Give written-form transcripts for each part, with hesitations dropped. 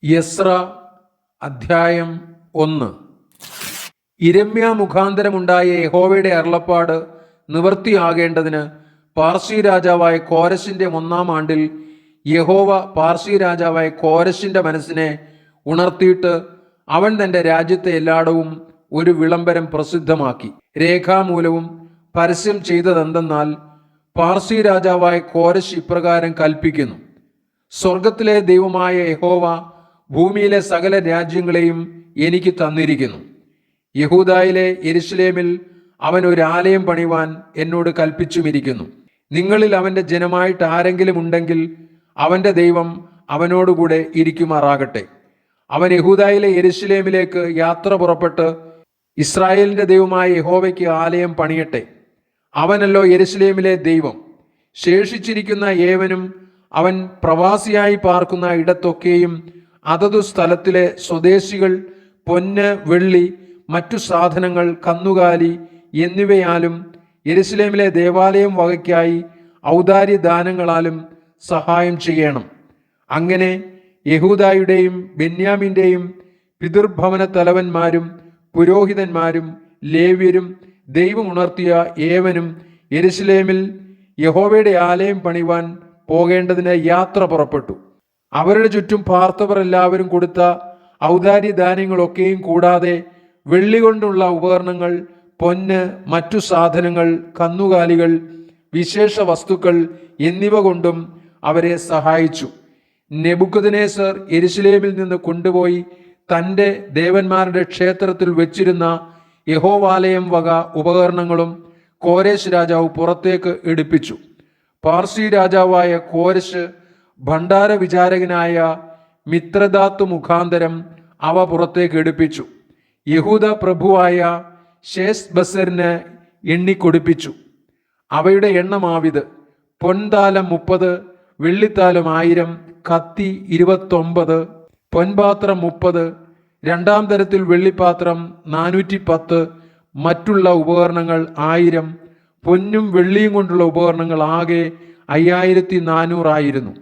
യസ്ര അധ്യായം 1. യിരെമ്യാ മുഖാന്തരമുണ്ടായ യഹോവയുടെ അരുളപ്പാട് നിവൃത്തിയാകേണ്ടതിന് പാർസി രാജാവായ കോരശിന്റെ 1-ാം ആണ്ടിൽ യഹോവ പാർസി രാജാവായ കോരശിന്റെ മനസ്സിനെ ഉണർത്തിയിട്ട് അവൻ തന്റെ രാജ്യത്തെ എല്ലായിടവും ഒരു വിളംബരം പ്രസിദ്ധമാക്കി. രേഖാമൂലവും പരസ്യം ചെയ്തതെന്തെന്നാൽ, പാർസി രാജാവായ കോരശ് ഇപ്രകാരം കൽപ്പിക്കുന്നു: സ്വർഗത്തിലെ ദൈവമായ യഹോവ ഭൂമിയിലെ സകല രാജ്യങ്ങളെയും എനിക്ക് തന്നിരിക്കുന്നു. യഹൂദായിലെ യെരുശലേമിൽ അവൻ ഒരു ആലയം പണിവാൻ എന്നോട് കൽപ്പിച്ചുമിരിക്കുന്നു. നിങ്ങളിൽ അവന്റെ ജനമായിട്ട് ആരെങ്കിലും ഉണ്ടെങ്കിൽ അവന്റെ ദൈവം അവനോടുകൂടെ ഇരിക്കുമാറാകട്ടെ. അവൻ യഹൂദായിലെ യെരുശലേമിലേക്ക് യാത്ര പുറപ്പെട്ട് ഇസ്രായേലിന്റെ ദൈവമായ യഹോവയ്ക്ക് ആലയം പണിയട്ടെ. അവനല്ലോ യെരുശലേമിലെ ദൈവം. ശേഷിച്ചിരിക്കുന്ന ഏവനും അവൻ പ്രവാസിയായി പാർക്കുന്ന ഇടത്തൊക്കെയും അതതു സ്ഥലത്തിലെ സ്വദേശികൾ പൊന്ന്, വെള്ളി, മറ്റു സാധനങ്ങൾ, കന്നുകാലി എന്നിവയാലും യെരുശലേമിലെ ദേവാലയം വകയ്ക്കായി ഔദാര്യദാനങ്ങളാലും സഹായം ചെയ്യണം. അങ്ങനെ യഹൂദായുടെയും ബെന്യാമിന്റെയും പിതൃഭവന തലവന്മാരും പുരോഹിതന്മാരും ലേവ്യരും ദൈവം ഉണർത്തിയ ഏവനും യെരുശലേമിൽ യഹോവയുടെ ആലയം പണിവാൻ പോകേണ്ടതിന് യാത്ര പുറപ്പെട്ടു. അവരുടെ ചുറ്റും പാർത്തവർ എല്ലാവരും കൊടുത്ത ഔദാര്യദാനങ്ങളൊക്കെയും കൂടാതെ വെള്ളി കൊണ്ടുള്ള ഉപകരണങ്ങൾ, പൊന്ന്, മറ്റു സാധനങ്ങൾ, കന്നുകാലികൾ, വിശേഷ വസ്തുക്കൾ എന്നിവ കൊണ്ടും അവരെ സഹായിച്ചു. നെബൂഖദ്നേസർ യെരുശലേമിൽ നിന്ന് കൊണ്ടുപോയി തൻ്റെ ദേവന്മാരുടെ ക്ഷേത്രത്തിൽ വെച്ചിരുന്ന യഹോവാലയം വക ഉപകരണങ്ങളും കോരേശ് രാജാവ് പുറത്തേക്ക് എടുപ്പിച്ചു. പാർസി രാജാവായ കോരശ് ഭണ്ഡാര വിചാരകനായ മിത്രദാത്ത് മുഖാന്തരം അവ പുറത്തേക്ക് എടുപ്പിച്ചു. യഹൂദ പ്രഭുവായ ശേസ്ബസരിന് എണ്ണിക്കൊടുപ്പിച്ചു. അവയുടെ എണ്ണമാവിത്: പൊൻതാലം 30, വെള്ളിത്താലം 1000, കത്തി 29, പൊൻപാത്രം 30, 2-ാം തരത്തിൽ വെള്ളിപ്പാത്രം 410, മറ്റുള്ള ഉപകരണങ്ങൾ 1000, പൊന്നും വെള്ളിയും കൊണ്ടുള്ള ഉപകരണങ്ങൾ ആകെ 5400 ആയിരുന്നു.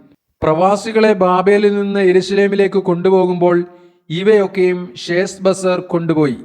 പ്രവാസികളെ ബാബേലിൽ നിന്ന് യെരുശലേമിലേക്ക് കൊണ്ടുപോകുമ്പോൾ ഇവയൊക്കെയും ശേസ്ബസർ കൊണ്ടുപോയി.